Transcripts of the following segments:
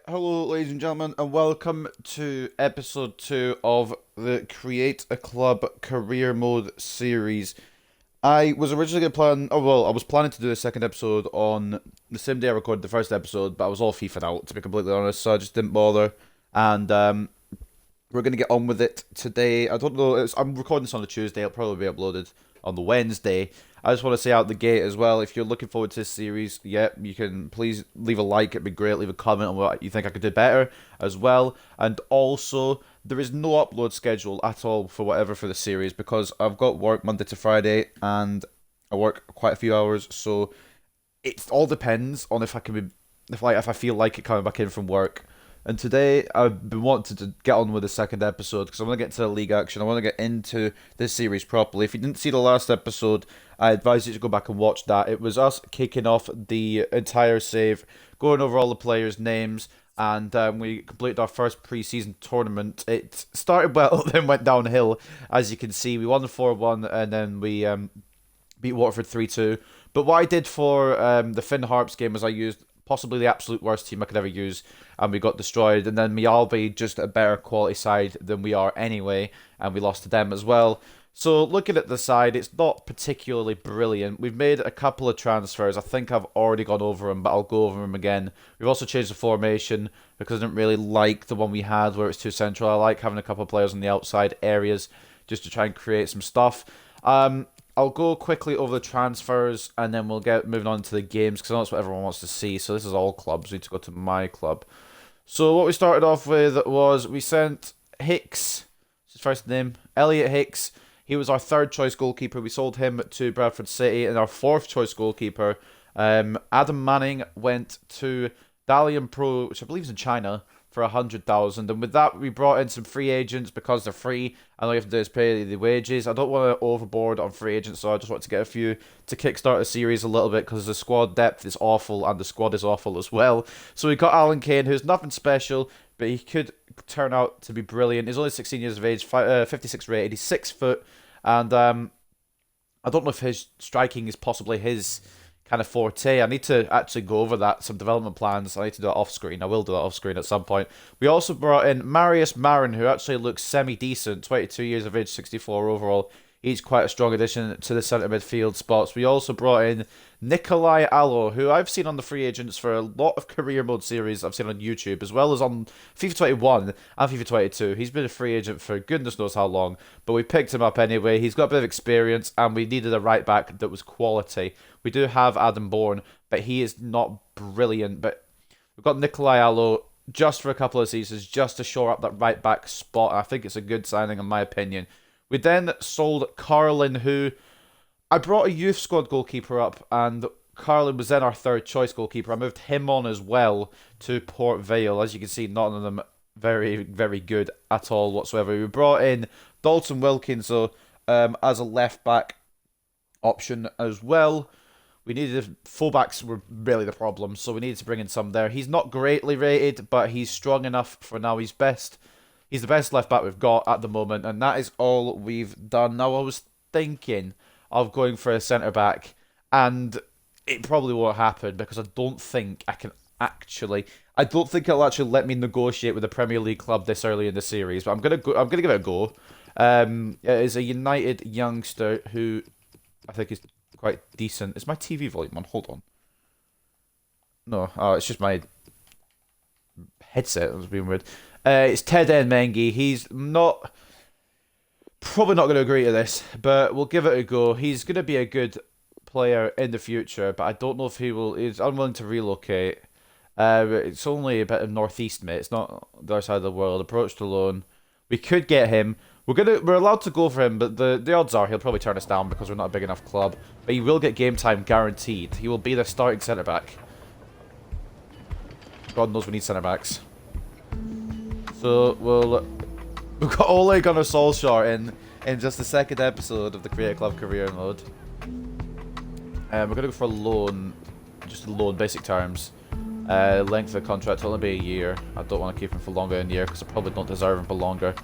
Hello, ladies and gentlemen, and welcome to episode 2 of the Create a Club Career Mode series. I was originally going to I was planning to do the second episode on the same day I recorded the first episode, but I was all FIFA'd out, to be completely honest, so I just didn't bother. And we're going to get on with it today. I don't know, I'm recording this on a Tuesday, it'll probably be uploaded on the Wednesday. I just want to say out the gate as well, if you're looking forward to this series, you can please leave a like, it'd be great, leave a comment on what you think I could do better as well. And also, there is no upload schedule at all for the series, because I've got work Monday to Friday, and I work quite a few hours, so it all depends on if I can be, if I feel like it coming back in from work. And today, I've been wanting to get on with the second episode because I want to get into the league action. I want to get into this series properly. If you didn't see the last episode, I advise you to go back and watch that. It was us kicking off the entire save, going over all the players' names, and we completed our first pre-season tournament. It started well, then went downhill. As you can see, we won the 4-1, and then we beat Watford 3-2. But what I did for the Finn Harps game was I used possibly the absolute worst team I could ever use, and we got destroyed. And then Mialbi, just a better quality side than we are anyway, and we lost to them as well. So looking at the side, it's not particularly brilliant. We've made a couple of transfers. I think I've already gone over them, but I'll go over them again. We've also changed the formation because I didn't really like the one we had where it's too central. I like having a couple of players on the outside areas just to try and create some stuff. I'll go quickly over the transfers, and then we'll get moving on to the games, because I know that's what everyone wants to see. So this is all clubs. We need to go to my club. So what we started off with was we sent Hicks, his first name, Elliot Hicks. He was our third choice goalkeeper. We sold him to Bradford City. And our fourth choice goalkeeper, Adam Manning, went to Dalian Pro, which I believe is in China, for 100,000. And with that, we brought in some free agents because they're free, and all you have to do is pay the wages. I don't want to overboard on free agents, so I just want to get a few to kickstart the series a little bit, because the squad depth is awful and the squad is awful as well. So we got Alan Kane, who's nothing special, but he could turn out to be brilliant. He's only 16 years of age, 56 rated, he's 6 foot, and I don't know if his striking is possibly his kind of forte. I need to actually go over that, some development plans. I need to do it off screen. I will do that off screen at some point. We also brought in Marius Marin, who actually looks semi-decent, 22 years of age, 64 overall. He's quite a strong addition to the centre midfield spots. We also brought in Nikolai Allo, who I've seen on the free agents for a lot of career mode series I've seen on YouTube, as well as on FIFA 21 and FIFA 22. He's been a free agent for goodness knows how long, but we picked him up anyway. He's got a bit of experience, and we needed a right back that was quality. We do have Adam Bourne, but he is not brilliant. But we've got Nikolai Allo just for a couple of seasons, just to shore up that right back spot. I think it's a good signing, in my opinion. We then sold Carlin, who I brought a youth squad goalkeeper up, and Carlin was then our third choice goalkeeper. I moved him on as well to Port Vale. As you can see, none of them very, very good at all whatsoever. We brought in Dalton Wilkins as a left back option as well. We needed fullbacks were really the problem, so we needed to bring in some there. He's not greatly rated, but he's strong enough for now. He's the best left back we've got at the moment, and that is all we've done. Now, I was thinking of going for a centre back, and it probably won't happen because I don't think it'll actually let me negotiate with a Premier League club this early in the series. But I'm gonna give it a go. It is a United youngster who I think is quite decent. Is my TV volume on? Hold on. No, it's just my headset. It was being weird. It's Ted Mengi. He's probably not going to agree to this, but we'll give it a go. He's going to be a good player in the future, but I don't know if he will. He's unwilling to relocate. It's only a bit of northeast, mate. It's not the other side of the world. Approached alone. We could get him. We're allowed to go for him, but the odds are he'll probably turn us down because we're not a big enough club. But he will get game time guaranteed. He will be the starting centre back. God knows we need centre backs. So we've got Ole Gunnar Solskjaer in just the second episode of the Create a Club Career Mode. We're gonna go for a loan, just a loan, basic terms. Length of the contract will only be a year. I don't want to keep him for longer than a year because I probably don't deserve him for longer.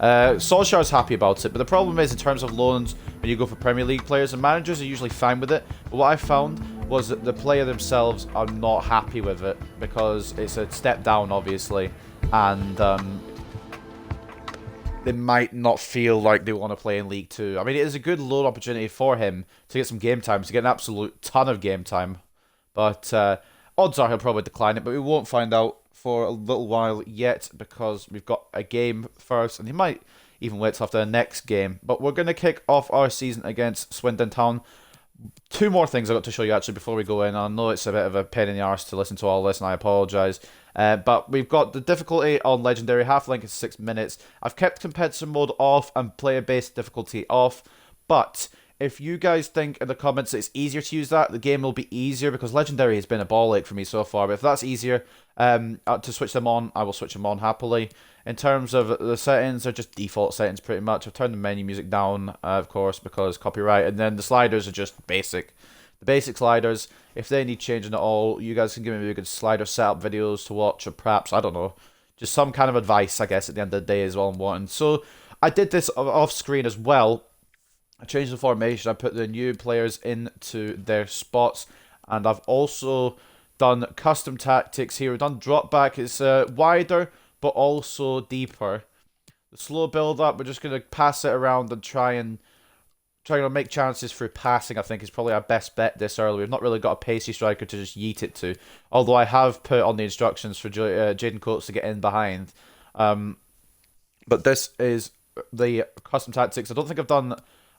Solskjaer's happy about it, but the problem is in terms of loans, when you go for Premier League players, and managers are usually fine with it. But what I found was that the player themselves are not happy with it because it's a step down, obviously, and they might not feel like they want to play in League 2. I mean, it is a good loan opportunity for him to get some game time, to get an absolute ton of game time. But odds are he'll probably decline it, but we won't find out for a little while yet because we've got a game first, and he might even wait till after the next game. But we're going to kick off our season against Swindon Town. Two more things I've got to show you actually before we go in. I know it's a bit of a pain in the arse to listen to all this, and I apologise. But we've got the difficulty on Legendary, half length is 6 minutes. I've kept competitive mode off and player-based difficulty off, but if you guys think in the comments that it's easier to use that, the game will be easier because Legendary has been a ball ache for me so far. But if that's easier to switch them on, I will switch them on happily. In terms of the settings, they're just default settings pretty much. I've turned the menu music down, of course, because copyright. And then the sliders are just basic. The basic sliders, if they need changing at all, you guys can give me a good slider setup videos to watch, or perhaps, I don't know, just some kind of advice, I guess, at the end of the day is all I'm wanting. So I did this off screen as well. I changed the formation, I put the new players into their spots, and I've also done custom tactics here. We've done drop back, it's wider, but also deeper. The slow build up, we're just going to pass it around and try to make chances through passing, I think, is probably our best bet this early. We've not really got a pacey striker to just yeet it to, although I have put on the instructions for Jaden Coates to get in behind. But this is the custom tactics. I don't think I've done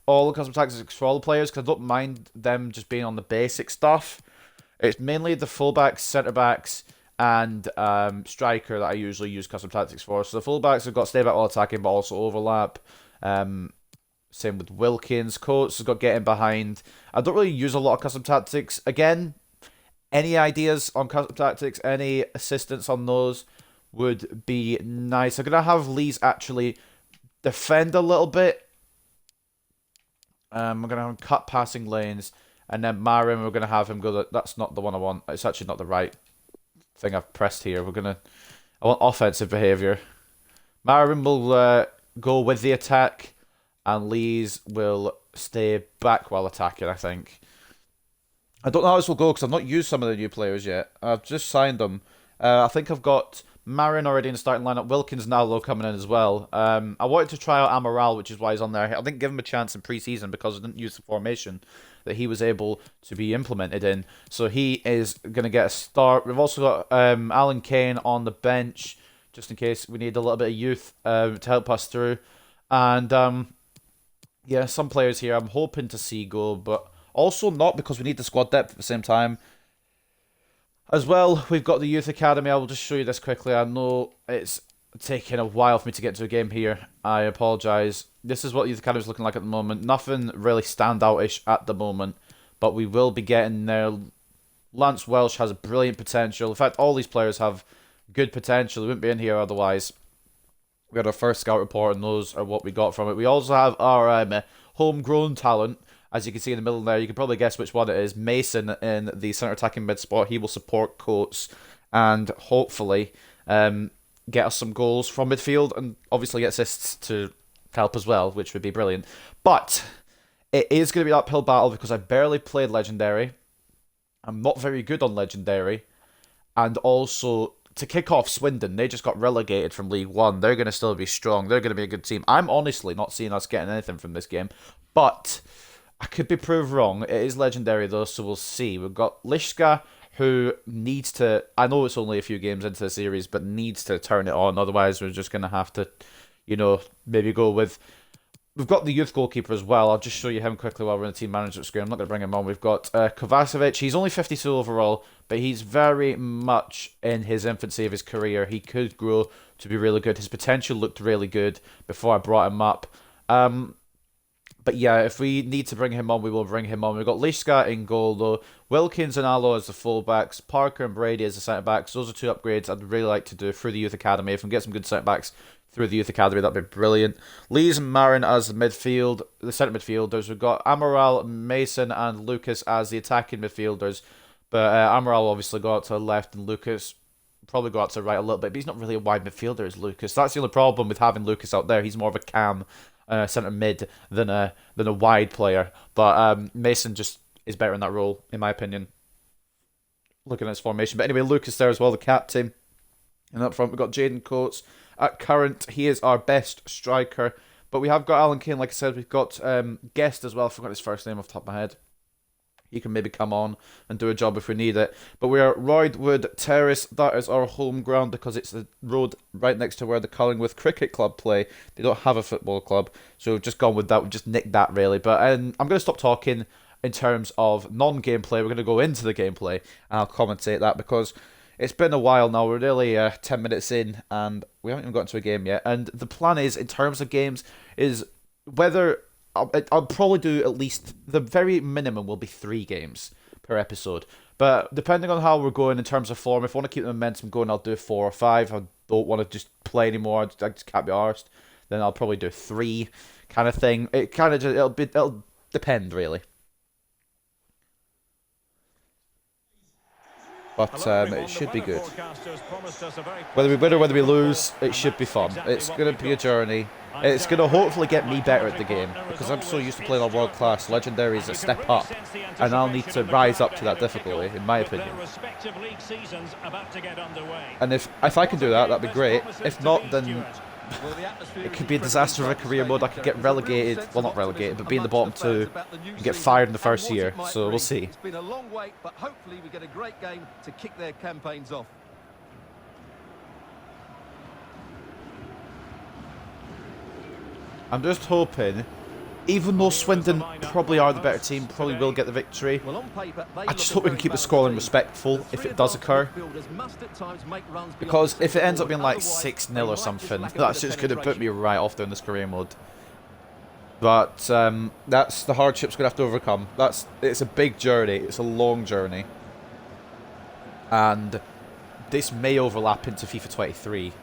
all the custom tactics for all the players because I don't mind them just being on the basic stuff. It's mainly the fullbacks, centre-backs, and striker that I usually use custom tactics for. So the fullbacks have got stay back while attacking, but also overlap. Same with Wilkins. Coates has got getting behind. I don't really use a lot of custom tactics. Again, any ideas on custom tactics, any assistance on those would be nice. I'm going to have Lees actually defend a little bit. I'm going to have him cut passing lanes. And then Marin, we're going to have him go... That's not the one I want. It's actually not the right thing I've pressed here. I want offensive behaviour. Marin will go with the attack. And Lees will stay back while attacking, I think. I don't know how this will go because I've not used some of the new players yet. I've just signed them. I think I've got Marin already in the starting lineup. Wilkins now low coming in as well. I wanted to try out Amaral, which is why he's on there. I didn't give him a chance in pre-season because I didn't use the formation that he was able to be implemented in. So he is going to get a start. We've also got Alan Kane on the bench, just in case we need a little bit of youth to help us through. And... yeah, some players here I'm hoping to see go, but also not because we need the squad depth at the same time. As well, we've got the Youth Academy. I will just show you this quickly. I know it's taking a while for me to get to a game here. I apologise. This is what the Youth Academy is looking like at the moment. Nothing really standout-ish at the moment, but we will be getting there. Lance Welsh has a brilliant potential. In fact, all these players have good potential. They wouldn't be in here otherwise. We had our first scout report, and those are what we got from it. We also have our homegrown talent. As you can see in the middle there, you can probably guess which one it is. Mason in the centre attacking mid spot. He will support Coates and hopefully get us some goals from midfield and obviously get assists to help as well, which would be brilliant. But it is going to be an uphill battle because I barely played Legendary. I'm not very good on Legendary. And also... to kick off Swindon, they just got relegated from League 1. They're going to still be strong. They're going to be a good team. I'm honestly not seeing us getting anything from this game. But I could be proved wrong. It is Legendary, though, so we'll see. We've got Lishka, who needs to... I know it's only a few games into the series, but needs to turn it on. Otherwise, we're just going to have to, you know, maybe go with... We've got the youth goalkeeper as well. I'll just show you him quickly while we're in the team management screen. I'm not going to bring him on. We've got Kovacevic. He's only 52 overall, but he's very much in his infancy of his career. He could grow to be really good. His potential looked really good before I brought him up. But yeah, if we need to bring him on, we will bring him on. We've got Lishka in goal, though. Wilkins and Allo as the fullbacks. Parker and Brady as the centre-backs. Those are two upgrades I'd really like to do through the Youth Academy. If we can get some good centre-backs through the Youth Academy, that'd be brilliant. Lees and Marin as the midfield, the centre midfielders. We've got Amaral, Mason, and Lucas as the attacking midfielders. But Amaral obviously go out to the left, and Lucas probably go out to the right a little bit. But he's not really a wide midfielder, is Lucas. That's the only problem with having Lucas out there. He's more of a cam centre mid than a wide player. But Mason just is better in that role, in my opinion. looking at his formation. But anyway, Lucas there as well, the captain. And up front, we've got Jaden Coates. At current, he is our best striker. But we have got Alan Kane, like I said. We've got Guest as well. I forgot his first name off the top of my head. He can maybe come on and do a job if we need it. But we are Roydwood Terrace. That is our home ground because it's the road right next to where the Cullingworth Cricket Club play. They don't have a football club. So we've just gone with that. We've just nicked that, really. But I'm going to stop talking in terms of non-gameplay. We're going to go into the gameplay. And I'll commentate that because it's been a while now. We're nearly 10 minutes in and we haven't even got into a game yet. And the plan is, in terms of games, is whether... I'll probably do at least, the very minimum will be 3 games per episode. But depending on how we're going in terms of form, if I want to keep the momentum going, I'll do 4 or 5. I don't want to just play anymore, I just can't be arsed. Then I'll probably do 3 kind of thing. It kind of just, it'll depend, really. But it should be good. Whether we win or whether we lose, it should be fun. It's going to be a journey. It's going to hopefully get me better at the game, because I'm so used to playing on world class. Legendary is a step up, and I'll need to rise up to that difficulty, in my opinion. And if I can do that, that'd be great. If not, then it could be a disaster of a career mode. I could get relegated, well, not relegated, but be in the bottom 2 and get fired in the first year. So we'll see. It's been a long wait, but hopefully we get a great game to kick their campaigns off. I'm just hoping, even though Swindon probably are the better team, probably will get the victory, I just hope we can keep the scoreline respectful if it does occur. Because if it ends up being like 6-0 or something, that's just going to put me right off doing this career mode. But that's the hardships we're going to have to overcome. It's a big journey, it's a long journey. And this may overlap into FIFA 23,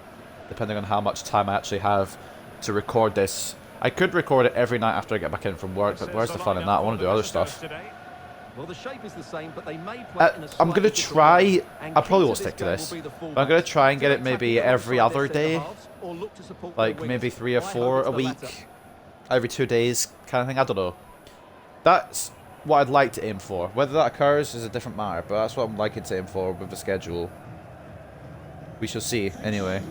depending on how much time I actually have to record this. I could record it every night after I get back in from work, but where's the fun in that? I want to do other stuff. Well, the shape is the same, but they may I'm going to try, I probably won't stick to this, but I'm going to try and get it maybe every other day, like maybe 3 or 4 a week, every 2 days kind of thing, I don't know. That's what I'd like to aim for. Whether that occurs is a different matter, but that's what I'm liking to aim for with the schedule. We shall see, anyway.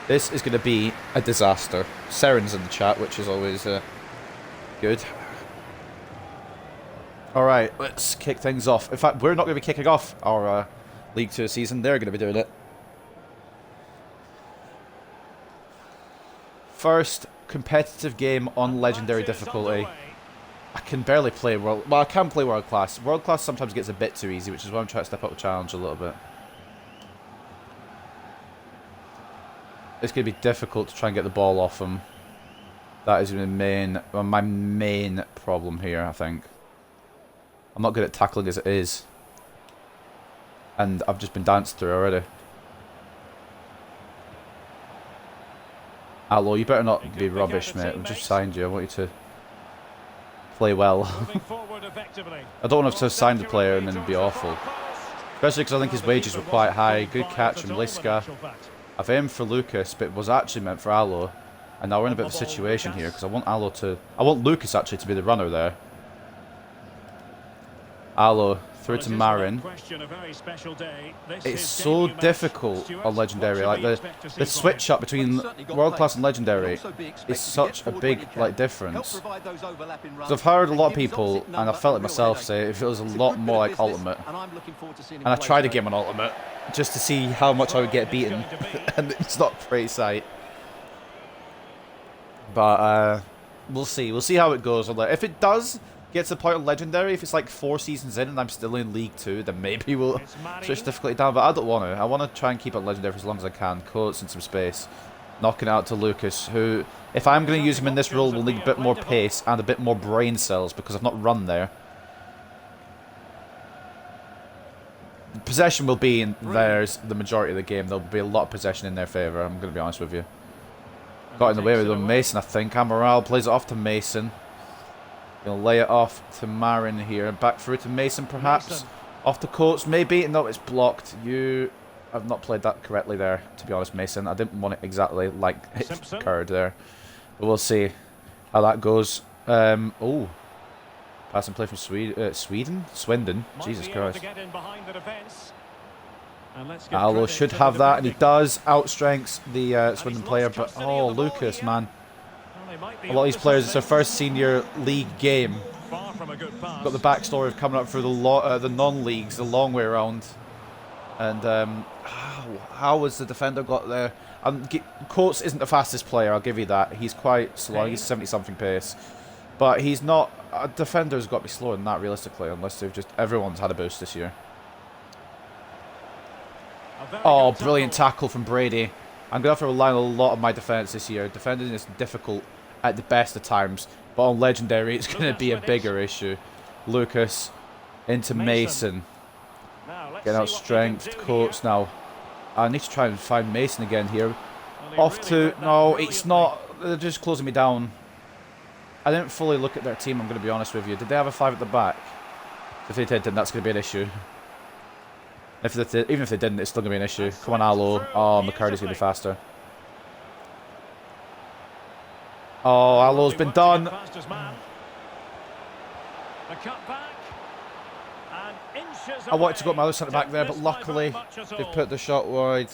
This is going to be a disaster. Seren's in the chat, which is always good. Alright, let's kick things off. In fact, we're not going to be kicking off our League 2 season. They're going to be doing it. First competitive game on Legendary difficulty. I can barely play World... Well, I can play World Class. World Class sometimes gets a bit too easy, which is why I'm trying to step up the challenge a little bit. It's going to be difficult to try and get the ball off him. That is my main problem here, I think. I'm not good at tackling as it is. And I've just been danced through already. Aloe, you better not be rubbish, mate. I've just signed you. I want you to play well. I don't want to have signed the player and then be awful. Especially because I think his wages were quite high. Good catch from Liska. I've aimed for Lucas, but it was actually meant for Aloe. And now we're in a bit of a situation here, because I want Lucas actually to be the runner there. Aloe through to Marin. It's so difficult on Legendary. Like the switch up between World Class and Legendary is such a big difference. Because I've heard a lot of people, and I've felt it myself, say it feels a lot more like Ultimate. And I tried a game on Ultimate just to see how much I would get beaten, and it's not a pretty sight. But we'll see. We'll see how it goes. If it does get to the point of Legendary, if it's like 4 seasons in and I'm still in League 2, then maybe we'll switch difficulty down. But I don't want to. I want to try and keep it Legendary for as long as I can. Coates in some space. Knocking it out to Lucas, who, if I'm going to use him in this role, will need a bit more pace and a bit more brain cells because I've not run there. Possession will be in theirs the majority of the game. There'll be a lot of possession in their favour, I'm going to be honest with you. Got in the way with Mason, I think. Amaral plays it off to Mason. Going to lay it off to Marin here. Back through to Mason, perhaps. Off to Coates, maybe. No, it's blocked. You have not played that correctly there, to be honest, Mason. I didn't want it exactly like it occurred there. But we'll see how that goes. Oh. Passing play from Swindon. Jesus Christ. Allo should have that, and he does. Outstrengths the Swindon player, but oh, Lucas, man. A lot of these players, it's their first senior league game. Got the backstory of coming up through the non-leagues, the long way around. And how was the defender got there? Coates isn't the fastest player, I'll give you that. He's quite slow, he's 70-something pace. But he's not... A defender's got to be slower than that, realistically, unless they've just... Everyone's had a boost this year. Oh, brilliant tackle from Brady. I'm going to have to rely on a lot of my defence this year. Defending is difficult at the best of times, but on Legendary it's going to be a bigger issue. Lucas into Mason. Getting out strength. Coates now. I need to try and find Mason again here. Off to... No, it's not. They're just closing me down. I didn't fully look at their team, I'm going to be honest with you. Did they have a 5 at the back? If they did, then that's going to be an issue. Even if they didn't, it's still going to be an issue. Come on, Allo. Oh, McCurdy's going to be faster. Oh, Allo's been done. I wanted to go to my other centre back there, but luckily they put the shot wide.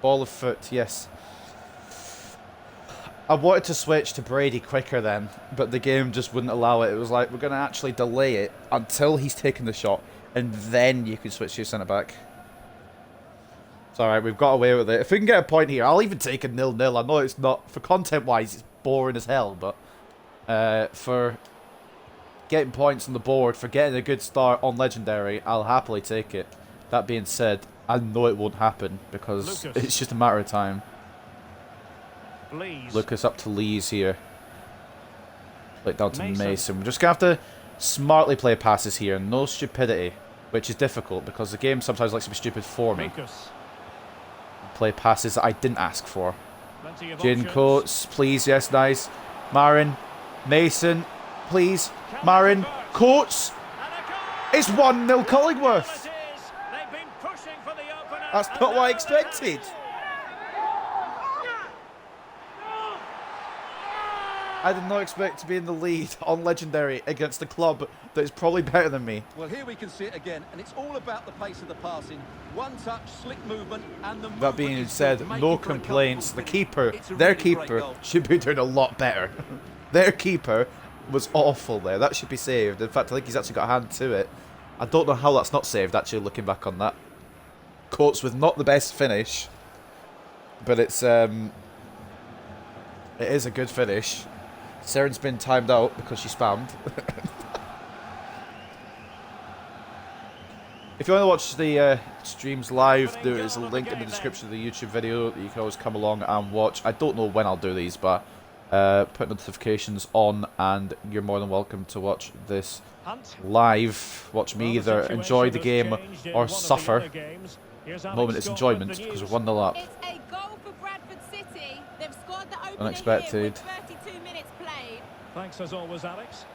Ball of foot, yes. I wanted to switch to Brady quicker then, but the game just wouldn't allow it. It was like, we're going to actually delay it until he's taken the shot, and then you can switch to your centre back. It's alright, we've got away with it. If we can get a point here, I'll even take a 0-0. I know it's not, for content-wise, it's boring as hell, but for getting points on the board, for getting a good start on Legendary, I'll happily take it. That being said, I know it won't happen, because it's just a matter of time. Lucas up to Lees here. Play it down to Mason. We're just going to have to smartly play passes here. No stupidity, which is difficult, because the game sometimes likes to be stupid for me. Play passes that I didn't ask for. Jaden Coates, please, yes, nice. Marin, Mason, please. Marin, Coates. It's 1-0 Cullingworth. That's not what I expected. I did not expect to be in the lead on Legendary against a club that is probably better than me. Well, here we can see it again, and it's all about the pace of the passing. One touch, slick movement, and the... That being said, no complaints. The keeper, their keeper, should be doing a lot better. Their keeper was awful there. That should be saved. In fact, I think he's actually got a hand to it. I don't know how that's not saved, actually, looking back on that. Coates with not the best finish, but it is a good finish. Saren's been timed out because she spammed. If you want to watch the streams live, there is a link in the description of the YouTube video that you can always come along and watch. I don't know when I'll do these, but put notifications on and you're more than welcome to watch this live. Watch me either enjoy the game or suffer. At the moment it's enjoyment because we're 1-0 up. Unexpected. Thanks as always, Alex.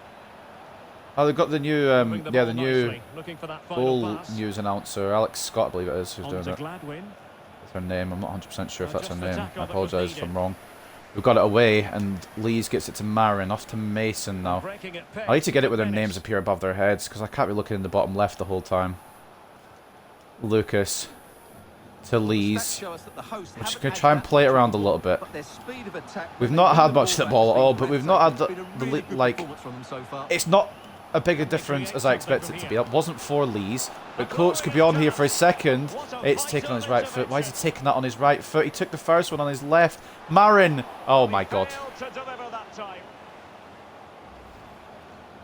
Oh, they've got the new, the new goal news announcer, Alex Scott, I believe it is, who's doing it. That's her name. I'm not 100% sure if that's her name. I apologise if I'm wrong. We've got it away, and Lees gets it to Marin, off to Mason now. I need to get it where their names appear above their heads, because I can't be looking in the bottom left the whole time. Lucas to Lees. We're just going to try and play it around a little bit. We've not had much of the ball at all, but we've not had the like... It's not a bigger difference as I expected it to be. It wasn't for Lees, but Coates could be on here for a second. It's taken on his right foot. Why is he taking that on his right foot? He took the first one on his left. Marin! Oh my god.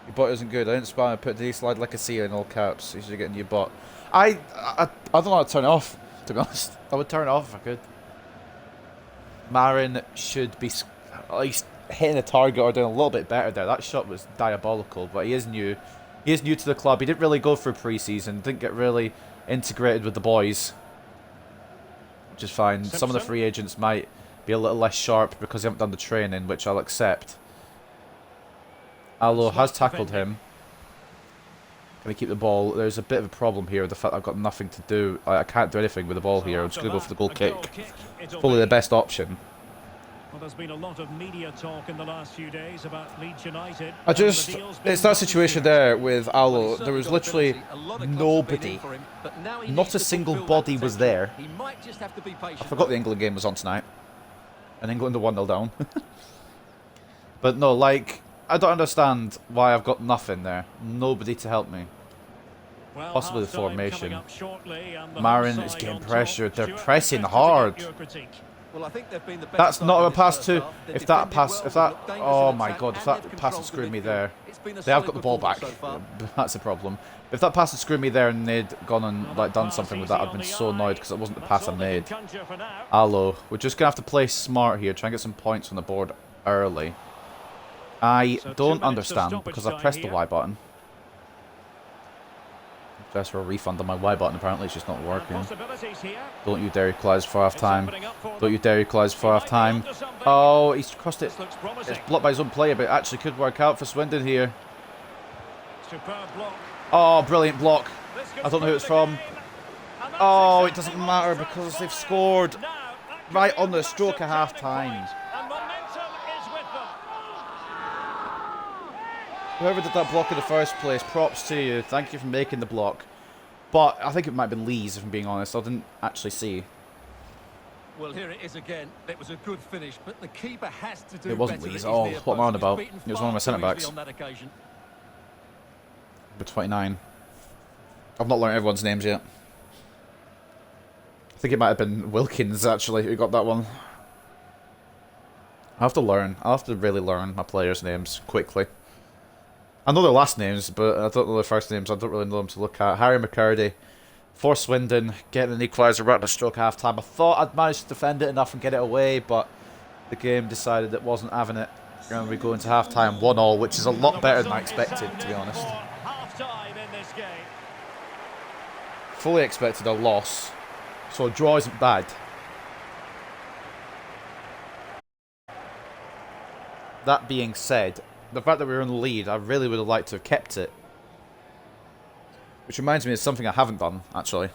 Your bot isn't good. I didn't spam. I put D slide like a seal in all caps. You should get a new bot. I don't know how to turn it off, to be honest. I would turn it off if I could. Marin should be at least hitting a target or doing a little bit better there. That shot was diabolical, but he is new. He is new to the club. He didn't really go through pre-season. Didn't get really integrated with the boys, which is fine. Some of the free agents might be a little less sharp because they haven't done the training, which I'll accept. Allo has tackled him. Can we keep the ball? There's a bit of a problem here with the fact I've got nothing to do. I can't do anything with the ball here. I'm just going to go for the goal kick. It's probably the best option. Well, there's been a lot of media talk in the last few days about Leeds United. It's that situation there with Alo. There was literally nobody. Not a single body was there. I forgot the England game was on tonight. And England are 1-0 down. But no, like, I don't understand why I've got nothing there. Nobody to help me. Possibly the formation. Marin is getting pressured. They're pressing hard. Well, I think they've been the best. That's not a pass to. If that pass, oh my god, if that pass had screwed me there, they have got the ball back. That's a problem. If that pass had screwed me there and they'd gone and like done something with that, I'd been so annoyed because it wasn't the pass I made. Alo, we're just gonna have to play smart here, try and get some points on the board early. I don't understand because I pressed the Y button. Just for a refund on my Y button, apparently it's just not working. Don't you dare equalise for half time. Don't you dare equalise for half time. Oh, he's crossed it. It's blocked by his own player, but it actually could work out for Swindon here. Oh, brilliant block. I don't know who it's from. Oh, it doesn't matter because they've scored right on the stroke of half time. Whoever did that block in the first place, props to you. Thank you for making the block. But I think it might have been Lee's, if I'm being honest. I didn't actually see. Well, here it is again. It was a good finish, but the keeper has to do. It wasn't Lee's. Oh, what am I on about? It was one of my centre-backs. Number 29. I've not learned everyone's names yet. I think it might have been Wilkins, actually, who got that one. I have to learn. I'll have to really learn my players' names quickly. I know their last names, but I don't know their first names. I don't really know them to look at. Harry McCurdy for Swindon, getting an equaliser right at the stroke half time. I thought I'd managed to defend it enough and get it away, but the game decided it wasn't having it. And we go into half time 1-0, which is a lot better than I expected, to be honest. Fully expected a loss, so a draw isn't bad. That being said, the fact that we were in the lead, I really would have liked to have kept it. Which reminds me of something I haven't done, actually.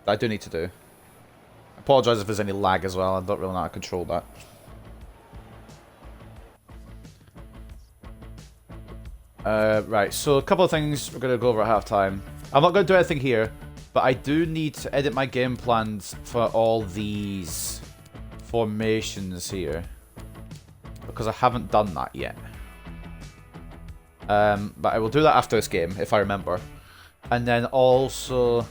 That I do need to do. I apologise if there's any lag as well, I don't really know how to control that. Right, so a couple of things we're going to go over at half time. I'm not going to do anything here, but I do need to edit my game plans for all these formations here. Because I haven't done that yet. But I will do that after this game, if I remember. And then also...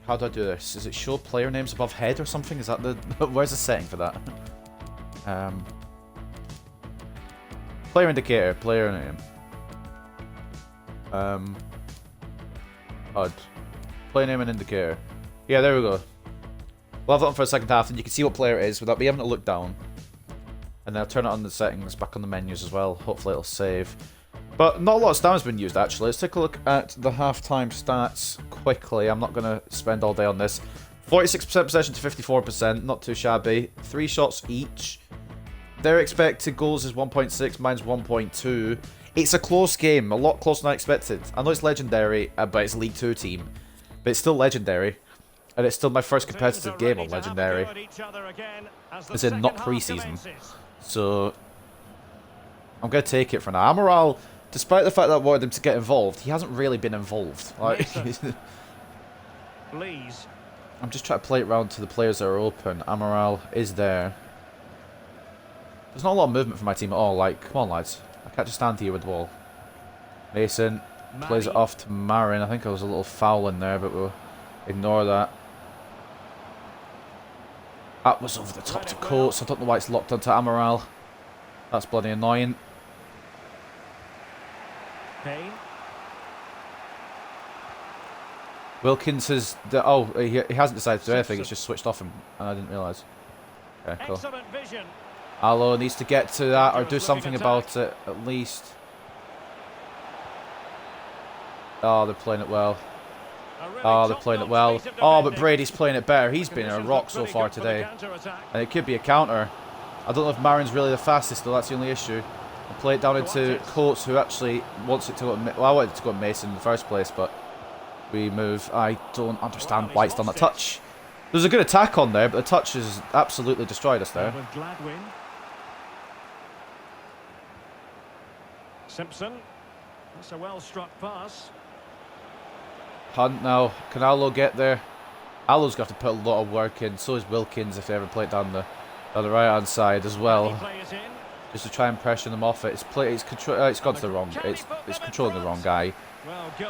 How do I do this? Is it show player names above head or something? Is that the... Where's the setting for that? Player indicator, player name. HUD. Player name and indicator. Yeah, there we go. We'll have that on for a second half, and you can see what player it is without me having to look down. And then I'll turn it on the settings, back on the menus as well. Hopefully it'll save. But not a lot of stamina's been used, actually. Let's take a look at the half-time stats quickly. I'm not going to spend all day on this. 46% possession to 54%. Not too shabby. 3 shots each. Their expected goals is 1.6. Mine's 1.2. It's a close game. A lot closer than I expected. I know it's legendary, but it's a League 2 team. But it's still legendary. And it's still my first competitive game on legendary. As in, not pre-season. So, I'm going to take it for now. Amaral, despite the fact that I wanted him to get involved, he hasn't really been involved. Like, I'm just trying to play it round to the players that are open. Amaral is there. There's not a lot of movement for my team at all. Like, come on, lads. I can't just stand here with the ball. Mason plays it off to Marin. I think there was a little foul in there, but we'll ignore that. That was over the top to Coates. I don't know why it's locked onto Amaral. That's bloody annoying. Kane. Wilkins has... Oh, he hasn't decided to do anything. It's just switched off him, and I didn't realise. Okay, cool. Alo needs to get to that or do something about it, at least. Oh, they're playing it well. Oh, they're playing it well. Oh, but Brady's playing it better. He's been a rock so far today. And it could be a counter. I don't know if Marin's really the fastest, though. That's the only issue. I'll play it down into Coates, who actually wants it to go... Well, I wanted it to go to Mason in the first place, but we move. I don't understand why it's done a touch. There's a good attack on there, but the touch has absolutely destroyed us there. With Gladwin. Simpson. That's a well-struck pass. Hunt now. Can Allo get there? Allo's got to put a lot of work in. So is Wilkins if they ever play it down the right-hand side as well. Just to try and pressure them off it. It's gone to the wrong. It's controlling the wrong guy.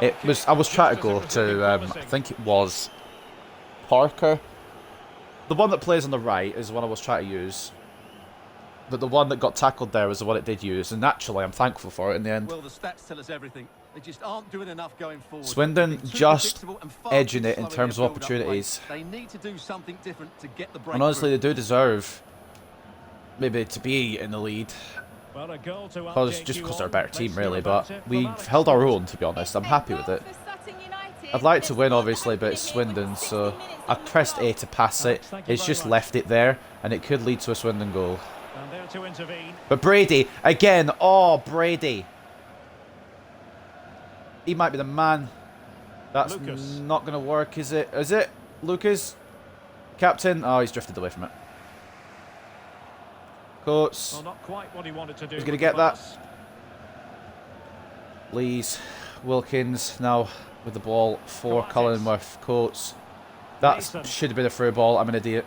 I was trying to go to. I think it was Parker. The one that plays on the right is the one I was trying to use. But the one that got tackled there was the one it did use, and naturally I'm thankful for it in the end. Well, the stats tell us everything. They just aren't doing enough going forward. Swindon just edging it in terms of opportunities. They need to do something different to get the break. And honestly, they do deserve maybe to be in the lead. Just because they're a better team, really. But we've held our own, to be honest. I'm happy with it. I'd like to win, obviously, but it's Swindon, so I pressed A to pass it. It's just left it there, and it could lead to a Swindon goal. But Brady, again, oh, Brady. He might be the man. That's not going to work, is it? Is it? Lucas? Captain? Oh, he's drifted away from it. Coates. Well, not quite what he wanted to do. He's going to get that. Lees. Wilkins now with the ball for Cullingworth. Coates. That should have been a through ball. I'm an idiot.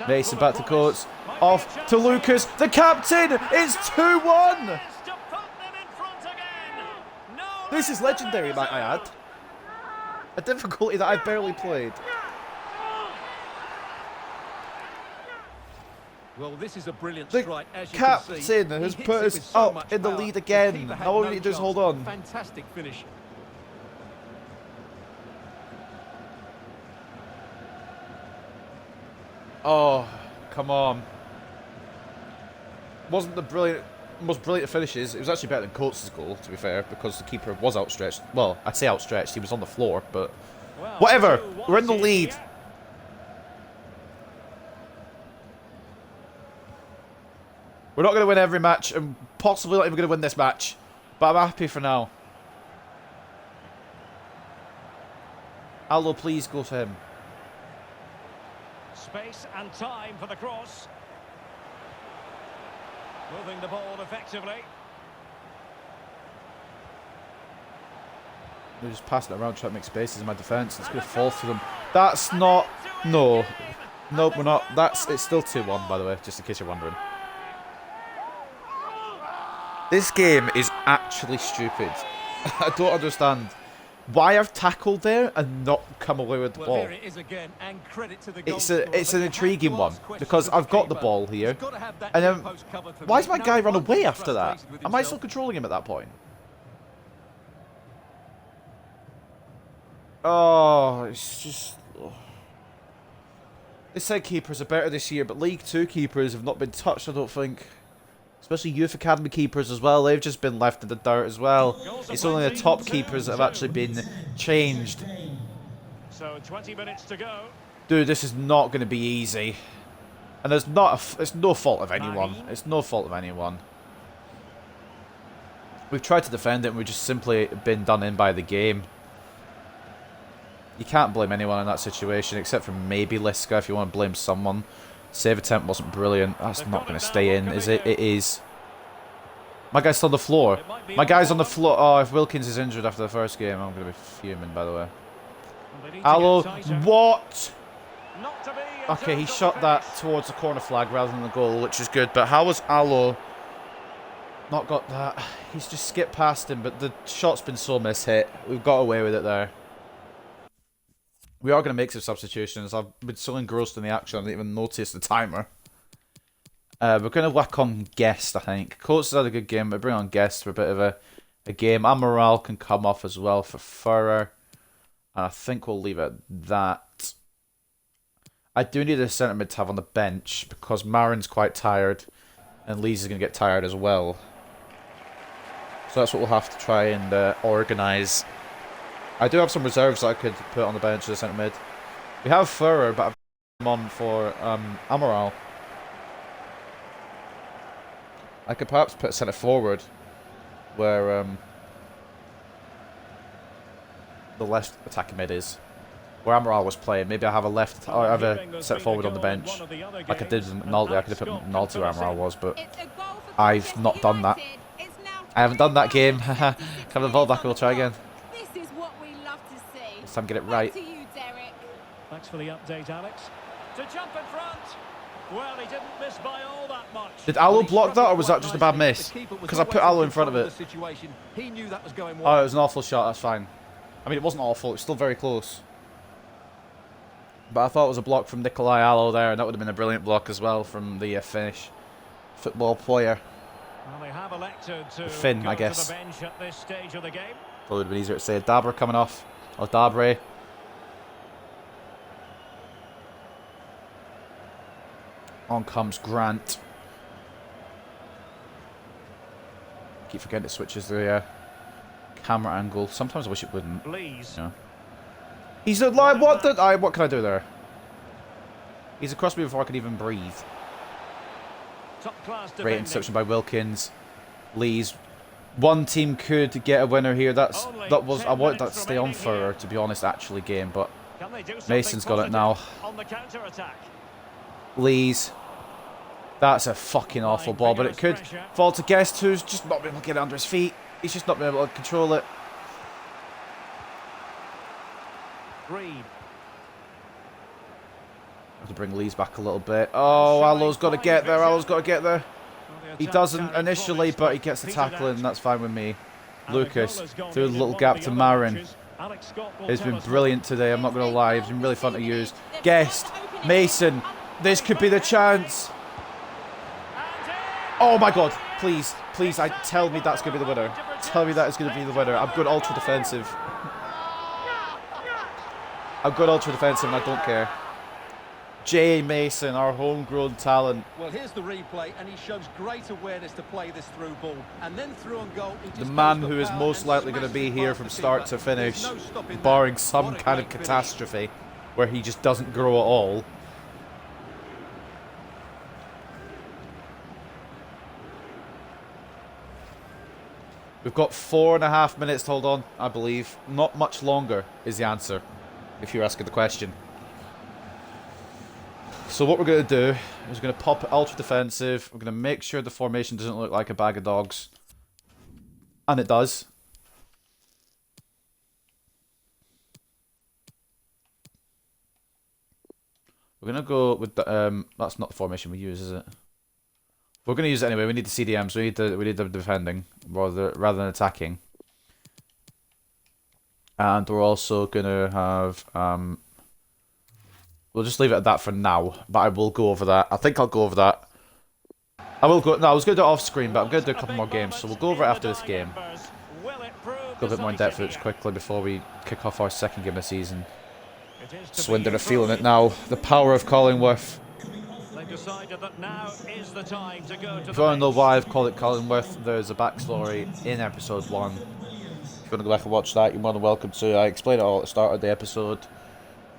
Mason back to Coates. Off to Lucas. The captain! It's 2-1! This is legendary, might I add. A difficulty that I've barely played. Well, this is a brilliant The strike. As you captain can see, has put us up in the lead again. All we need to do is hold on. Fantastic finish. Oh, come on. Wasn't the most brilliant of finishes. It was actually better than Coates' goal, to be fair, because the keeper was outstretched. Well, I'd say outstretched. He was on the floor, but whatever. We're in the lead. We're not going to win every match, and possibly not even going to win this match. But I'm happy for now. Allo, please go to him. Space and time for the cross. Moving the ball effectively. They're just passing it around trying to make spaces in my defence. It's going to fall for them. That's not... No. Nope, we're not. It's still 2-1, by the way, just in case you're wondering. This game is actually stupid. I don't understand why I've tackled there and not come away with the ball. Here it is again, and credit to the It's an intriguing one, because I've got the ball here, and then why does my guy run away after that? Am I still controlling him at that point? Oh, it's just... They said keepers are better this year, but League 2 keepers have not been touched, I don't think. Especially Youth Academy keepers as well. They've just been left in the dirt as well. It's only the top keepers that have actually been changed. So 20 minutes to go. Dude, this is not going to be easy. And it's no fault of anyone. It's no fault of anyone. We've tried to defend it and we've just simply been done in by the game. You can't blame anyone in that situation except for maybe Liska if you want to blame someone. Save attempt wasn't brilliant. That's not going to stay in, is it? It is. My guy's still on the floor. My guy's on the floor. Oh, if Wilkins is injured after the first game, I'm going to be fuming, by the way. Allo, what? Okay, he shot that towards the corner flag rather than the goal, which is good. But how was Allo not got that? He's just skipped past him, but the shot's been so mishit. We've got away with it there. We are going to make some substitutions. I've been so engrossed in the action I didn't even notice the timer. We're going to whack on Guest, I think. Coates has had a good game, but bring on Guest for a bit of a game. Amaral can come off as well for Furrer. And I think we'll leave it at that. I do need a centre mid to have on the bench because Marin's quite tired. And Lees is going to get tired as well. So that's what we'll have to try and organise. I do have some reserves that I could put on the bench as a centre mid. We have Furrer, but I've put him on for Amaral. I could perhaps put centre forward, where the left attacking mid is, where Amaral was playing. Maybe I have a left or I have a set forward on the bench like I did with McNulty. I could have put McNulty where Amaral was, but I've not done that. I haven't done that game. Can the ball back? We'll try again. This is what we love to see. This time get it right. Back to you, Derek. Thanks for the update, Alex. To jump in front. Well, he didn't miss by all that much. Did Allo block that, or was that just a bad miss? Because I put Allo in front of it. He knew that was going Oh, wide. it was an awful shot. That's fine. I mean, it wasn't awful. It was still very close. But I thought it was a block from Nikolai Allo there, and that would have been a brilliant block as well from the Finnish football player. Well, they have elected to Finn, go I guess. to the bench at this stage of the game. Probably would have been easier to say. Dabra coming off. Or Dabre. On comes Grant. Keep forgetting it switches the camera angle. Sometimes I wish it wouldn't. Please. Yeah. He's a line. What the? What can I do there? He's across me before I could even breathe. Top class Great defending. interception by Wilkins. Lee's. One team could get a winner here. I wanted that to stay on for, to be honest, actually game, but Can they do something Mason's got it now. positive on the counter attack? Lee's. That's a fucking awful ball, but it could fall to Guest, who's just not been able to get it under his feet. He's just not been able to control it. Reed. Have to bring Lee's back a little bit. Oh, Allo's got to get there. Allo's got to get there. He doesn't initially, but he gets the tackle in, and that's fine with me. Lucas, through a little gap to Marin. It's been brilliant today, I'm not going to lie. It's been really fun to use. Guest, Mason, this could be the chance. Oh my god, please, please, tell me that's going to be the winner. Tell me that is going to be the winner. I'm going ultra defensive. I'm going ultra defensive and I don't care. Jay Mason, our homegrown talent. Well, here's the replay, and he shows great awareness to play this through ball. And then through on goal, he just The man goes for who is power most and likely going to smashes be here past from the start keeper. to finish, There's no stopping that. barring some What a kind of great finish. catastrophe where he just doesn't grow at all. We've got 4.5 minutes to hold on, I believe. Not much longer is the answer, if you're asking the question. So what we're going to do is we're going to pop it ultra defensive. We're going to make sure the formation doesn't look like a bag of dogs. And it does. We're going to go with the... that's not the formation we use, is it? We're going to use it anyway. We need the CDMs. We need the defending rather than attacking. And we're also going to have... we'll just leave it at that for now. But I will go over that. I think I'll go over that. I will go... No, I was going to do it off screen, but I'm going to do a couple more games. So we'll go over it after this game. Go a bit more in depth with it quickly before we kick off our second game of the season. Swindon are feeling it now. The power of Cullingworth. Decided that now is the time to go to If you want to know why I've called it Cullingworth, there's a backstory in episode 1. If you want to go back and watch that, you're more than welcome to. I explained it all at the start of the episode.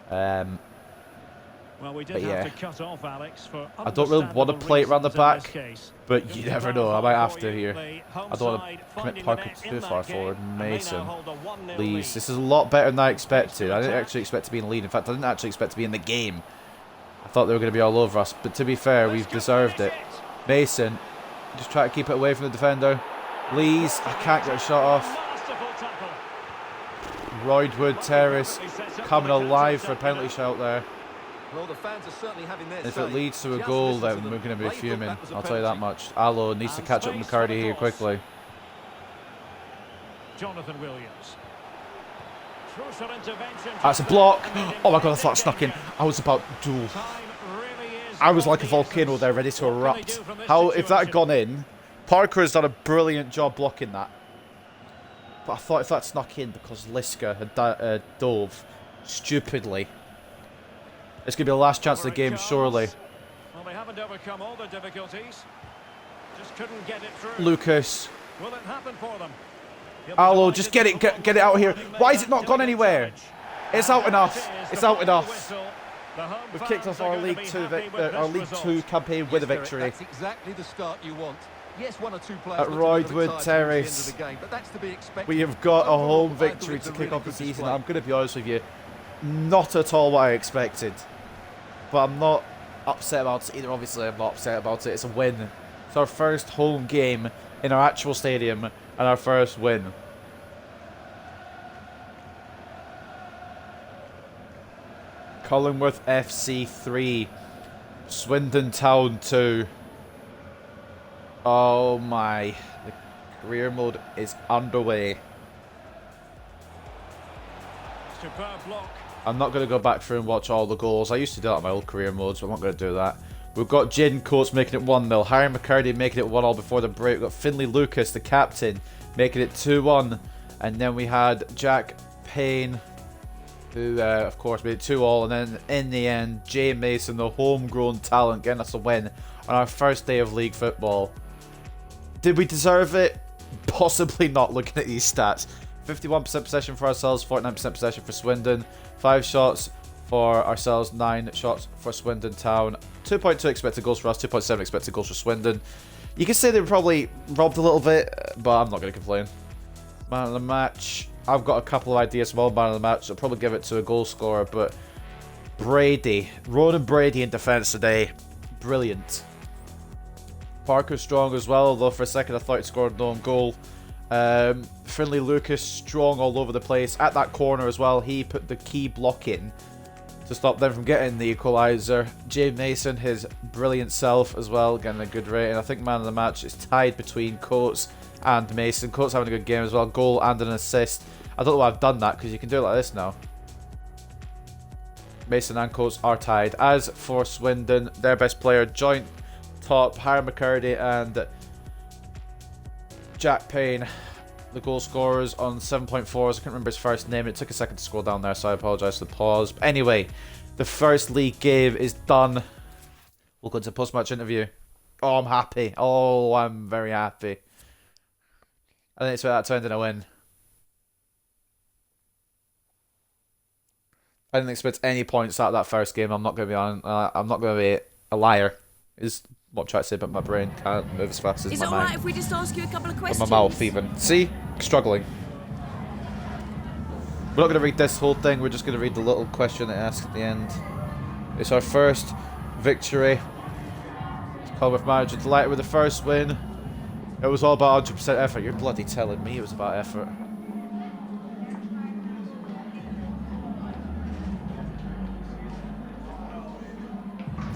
Well, we did but yeah. have to cut off Alex for I don't really want to play it around the reasons in back, this case. but you never know. I might have to here. The I home don't want side to commit finding Parker the net too in far that game, forward. and they now Mason, hold a 1-0 Lees. lead. This is a lot better than I expected. I didn't actually expect to be in the lead. In fact, I didn't actually expect to be in the game. I thought they were going to be all over us, but to be fair, we've deserved it. Mason, just try to keep it away from the defender. Lees, I can't get a shot off. Masterful tackle. Roydwood Terrace coming alive for a penalty shout there. Well, the fans are certainly having their If say. it leads to a Just goal, listen to then them. we're going to be They thought fuming. that was a I'll tell you that penalty. much. Allo needs to catch up with McCarty here quickly. Jonathan Williams. Crucial intervention. That's a block. Oh my god, I thought I snuck in. I was about to... I was like a volcano there, ready to erupt. How, if that had gone in, Parker has done a brilliant job blocking that. But I thought if that snuck in because Liska had dove stupidly. It's going to be the last chance of the game, surely. Well, they haven't overcome all the difficulties. Just couldn't get it through. Lucas. Will it happen for them? Allo, just get it out here. Why has it not gone anywhere? It's out enough. It's out enough. We've kicked off our League Two campaign with a victory. That's exactly the start you want. Yes, one or two players At Roydwood Terrace, but that's to be expected. we have got a Overall, home I thought victory it's to a kick really off the good season. display. I'm going to be honest with you. not at all what I expected. But I'm not upset about it either. Obviously, I'm not upset about it. It's a win. It's our first home game in our actual stadium and our first win. Cullingworth FC 3. Swindon Town 2. Oh my. The career mode is underway. Superb block. I'm not going to go back through and watch all the goals. I used to do that on my old career mode, so I'm not going to do that. We've got Jaden Coates making it 1-0. Harry McCurdy making it 1-1 before the break. We've got Finlay Lucas, the captain, making it 2-1. And then we had Jack Payne, who, of course, made it 2-2. And then, in the end, Jay Mason, the homegrown talent, getting us a win on our first day of league football. Did we deserve it? Possibly not, looking at these stats. 51% possession for ourselves, 49% possession for Swindon. 5 shots for ourselves, 9 shots for Swindon Town. 2.2 expected goals for us, 2.7 expected goals for Swindon. You can say they were probably robbed a little bit, but I'm not going to complain. Man of the match. I've got a couple of ideas for man of the match. I'll probably give it to a goal scorer, but Brady. Ronan Brady in defence today. Brilliant. Parker strong as well, although for a second I thought he scored an own goal. Finlay Lucas strong all over the place. At that corner as well, he put the key block in to stop them from getting the equaliser. Jay Mason, his brilliant self as well, getting a good rating. I think man of the match is tied between Coates and Mason. Coates having a good game as well, goal and an assist. I don't know why I've done that, because you can do it like this now. Mason and Coates are tied. As for Swindon, their best player, joint top, Harry McCurdy and Jack Payne, the goal scorers on 7.4s. I can't remember his first name. It took a second to scroll down there, so I apologise for the pause. But anyway, the first league game is done. We'll go to post-match interview. Oh, I'm happy. Oh, I'm very happy. I think it's that turned in a win. I didn't expect any points out of that first game. I'm not going to be I'm not going to be a liar. Is what I'm trying to say, but my brain can't move as fast as my mind. Is it alright if we just ask you a couple of Or questions? my mouth even. See? Struggling. We're not going to read this whole thing. We're just going to read the little question it asks at the end. It's our first victory. Cullingworth manager delighted with the first win. It was all about 100% effort. You're bloody telling me it was about effort.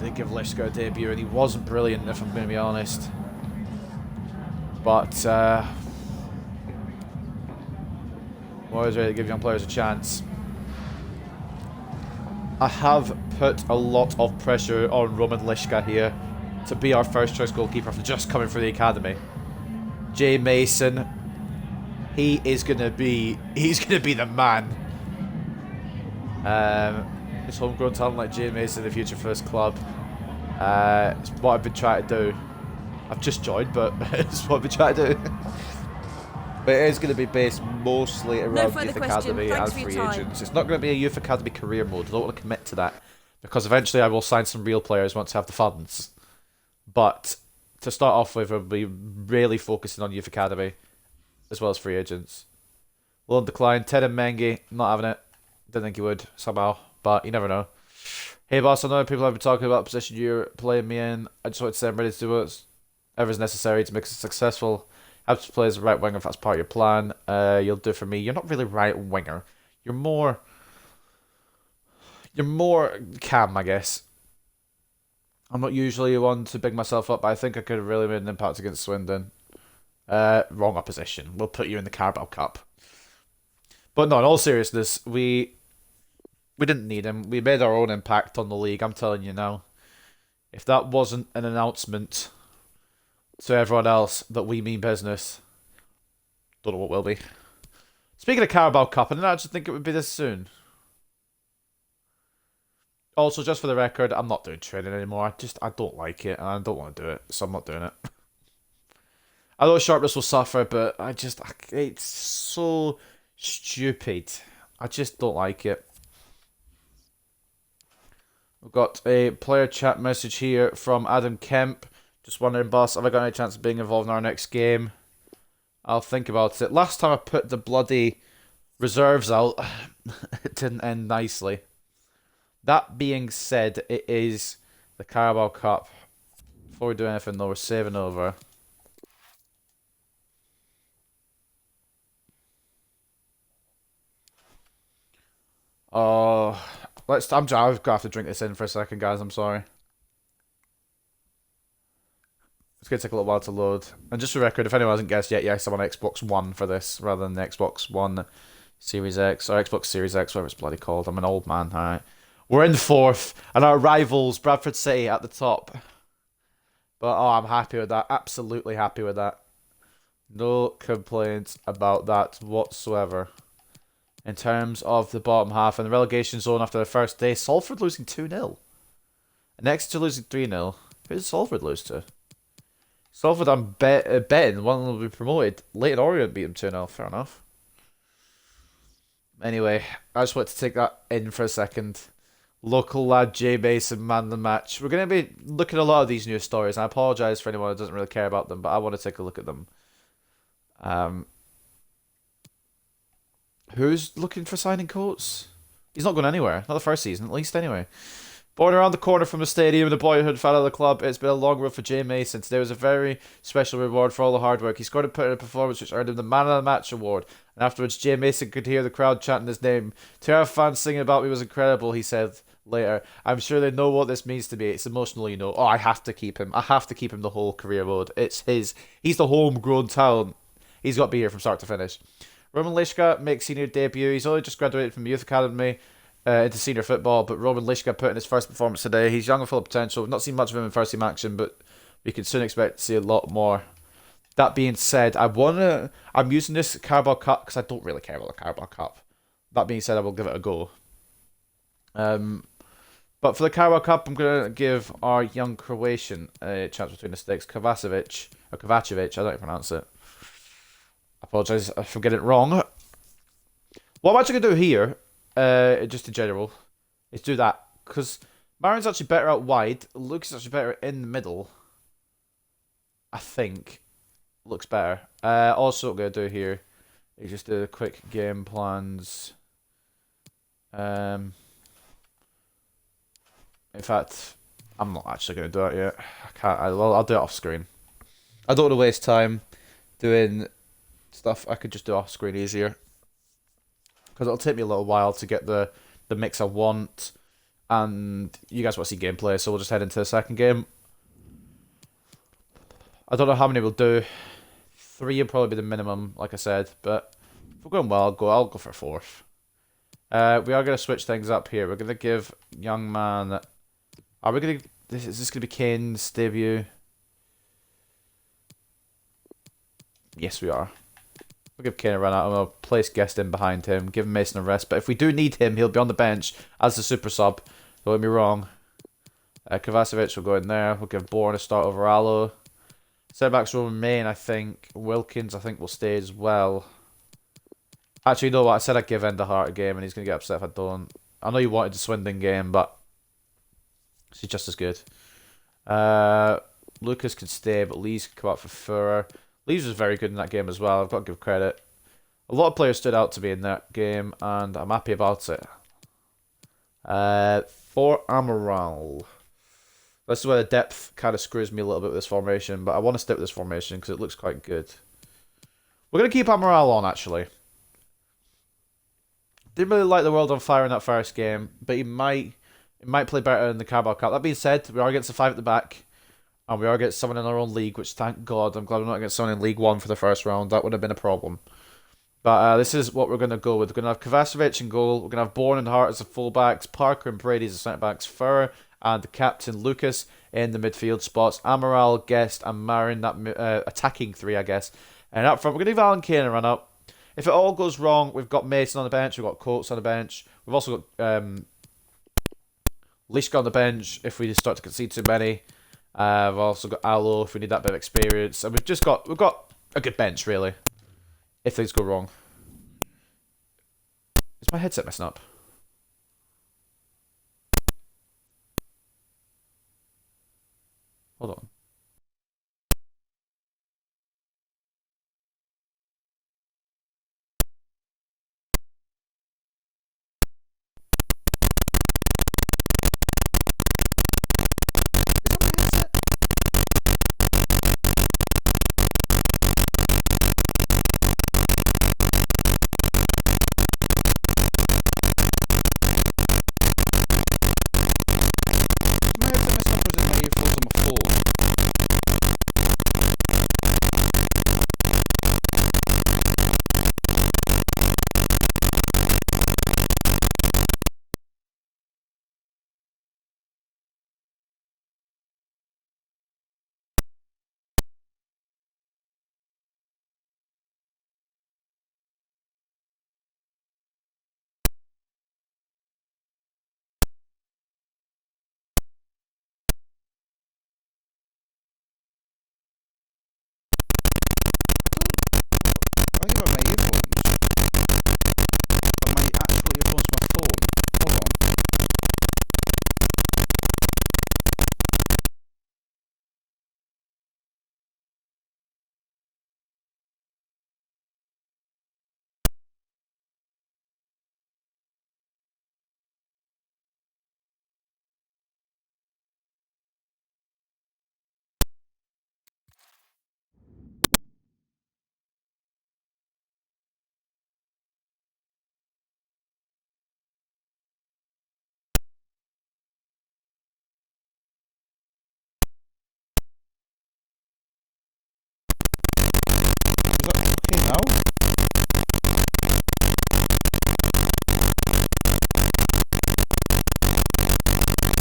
Did give Lishka a debut and he wasn't brilliant, if I'm going to be honest. But always ready to give young players a chance. I have put a lot of pressure on Roman Lishka here to be our first choice goalkeeper after just coming through the academy. Jay Mason, he's gonna be the man. This homegrown talent like Jay Mason in the future for this club. It's what I've been trying to do. I've just joined, but it's what I've been trying to do. But it is going to be based mostly around Youth Academy and free agents. It's not going to be a Youth Academy career mode. I don't want to commit to that, because eventually I will sign some real players once I have the funds. But to start off with, I'll be really focusing on Youth Academy as well as free agents. Loan decline. Ted and Mengi, not having it. Didn't think he would somehow, but you never know. Hey boss, I know people have been talking about the position you're playing me in. I just wanted to say I'm ready to do whatever is necessary to make us successful. Have to play as a right winger if that's part of your plan. You'll do for me. You're not really right winger. You're more Cam, I guess. I'm not usually one to big myself up, but I think I could have really made an impact against Swindon. Wrong opposition. We'll put you in the Carabao Cup. But no, in all seriousness, we didn't need him. We made our own impact on the league, I'm telling you now. If that wasn't an announcement to everyone else that we mean business, don't know what will be. Speaking of Carabao Cup, I didn't actually think it would be this soon. Also, just for the record, I'm not doing training anymore. I don't like it, and I don't want to do it, so I'm not doing it. I know sharpness will suffer, but it's so stupid. I just don't like it. We've got a player chat message here from Adam Kemp. Just wondering, boss, have I got any chance of being involved in our next game? I'll think about it. Last time I put the bloody Reserves out. It didn't end nicely. That being said, it is the Carabao Cup. Before we do anything though, we're saving over. Oh, I'm gonna have to drink this in for a second, guys. I'm sorry. It's gonna take a little while to load. And just for record, if anyone hasn't guessed yet, yes, I'm on Xbox One for this rather than the Xbox One Series X or Xbox Series X, whatever it's bloody called. I'm an old man, alright. We're in fourth, and our rivals, Bradford City, at the top. But oh, I'm happy with that. Absolutely happy with that. No complaints about that whatsoever. In terms of the bottom half and the relegation zone after the first day, Salford losing 2-0. And Exeter losing 3-0. Who did Salford lose to? Salford, I'm betting one will be promoted. Leighton Orient beat them 2-0. Fair enough. Anyway, I just want to take that in for a second. Local lad Jay Mason, man of the match. We're going to be looking at a lot of these news stories, and I apologise for anyone who doesn't really care about them, but I want to take a look at them. Who's looking for signing coats? He's not going anywhere. Not the first season, at least, anyway. Born around the corner from the stadium and a boyhood fan of the club, it's been a long road for Jay Mason. Today was a very special reward for all the hard work. He scored and put in a performance which earned him the Man of the Match award. And afterwards, Jay Mason could hear the crowd chanting his name. To our fans singing about me was incredible, he said later. I'm sure they know what this means to me. It's emotional, you know. Oh, I have to keep him. I have to keep him the whole career mode. It's his. He's the homegrown talent. He's got to be here from start to finish. Roman Lishka makes senior debut. He's only just graduated from the youth academy into senior football, but Roman Lishka put in his first performance today. He's young and full of potential. We've not seen much of him in first team action, but we can soon expect to see a lot more. That being said, I'm using this Carabao Cup because I don't really care about the Carabao Cup. That being said, I will give it a go. But for the Carabao Cup, I'm going to give our young Croatian a chance between the sticks. Kovacevic, I don't even pronounce it. I apologise if I'm getting it wrong. What I'm actually going to do here, just in general, is do that. Because Marin's actually better out wide. Luke is actually better in the middle. I think. Looks better. Also, what I'm going to do here is just do the quick game plans. In fact, I'm not actually going to do it yet. I can't. I'll do it off screen. I don't want to waste time doing stuff I could just do off screen easier. Because it'll take me a little while to get the mix I want. And you guys want to see gameplay, so we'll just head into the second game. I don't know how many we'll do. 3 will probably be the minimum, like I said. But if we're going well, I'll go for 4th. We are going to switch things up here. We're going to give young man... Are we going to... Is this going to be Kane's debut? Yes, we are. We'll give Kane a run out and we'll place Guest in behind him. Give Mason a rest. But if we do need him, he'll be on the bench as the super sub. Don't get me wrong. Kovacevic will go in there. We'll give Bourne a start over Allo. Centre-backs will remain, I think. Wilkins, I think, will stay as well. Actually, you know what? I said I'd give Endahart a game and he's going to get upset if I don't. I know you wanted the Swindon game, but she's just as good. Lucas can stay, but Lees can come out for Furrer. Lees was very good in that game as well. I've got to give credit. A lot of players stood out to me in that game, and I'm happy about it. For Amaral. This is where the depth kind of screws me a little bit with this formation, but I want to stick with this formation because it looks quite good. We're going to keep Amaral on, actually. Didn't really like the world on fire in that first game, but he might play better in the Carabao Cup. That being said, we are against the 5 at the back. And we are against someone in our own league, which thank God, I'm glad we're not against someone in League 1 for the first round. That would have been a problem. But this is what we're going to go with. We're going to have Kovacevic in goal. We're going to have Bourne and Hart as the fullbacks. Parker and Brady as the centre-backs. Furrer and the captain Lucas in the midfield spots. Amaral, Guest and Marin, that attacking 3, I guess. And up front, we're going to give Alan Kane a run up. If it all goes wrong, we've got Mason on the bench. We've got Coates on the bench. We've also got Lishka on the bench if we start to concede too many. We've also got Allo if we need that bit of experience, and we've got a good bench really. If things go wrong, is my headset messing up? Hold on.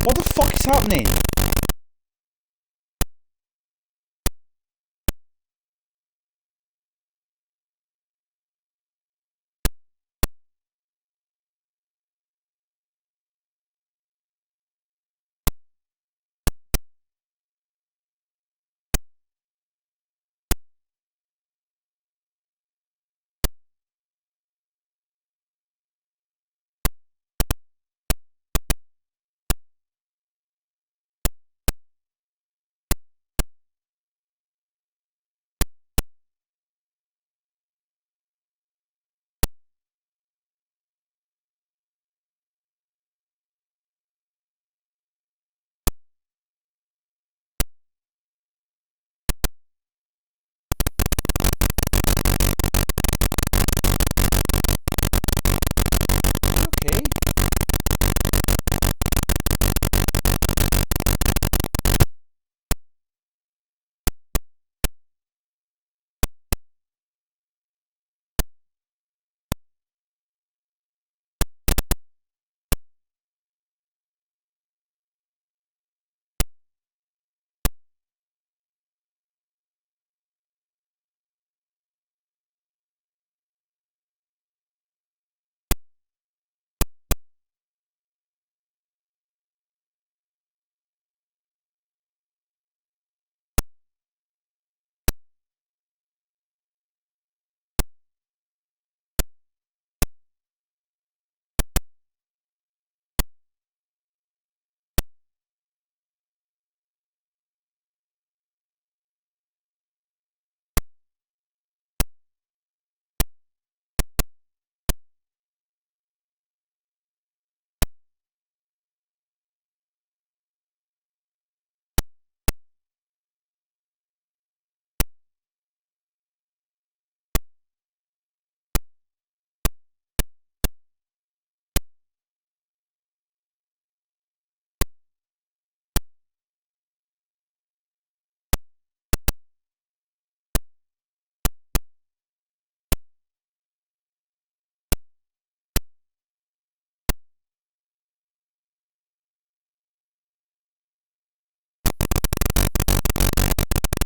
What the fuck is happening? Okay.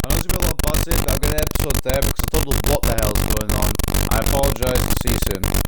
I know it's gonna be a lot of buzzing, but I'm going to episode there because I don't know what the hell's going on. I apologise. See you soon.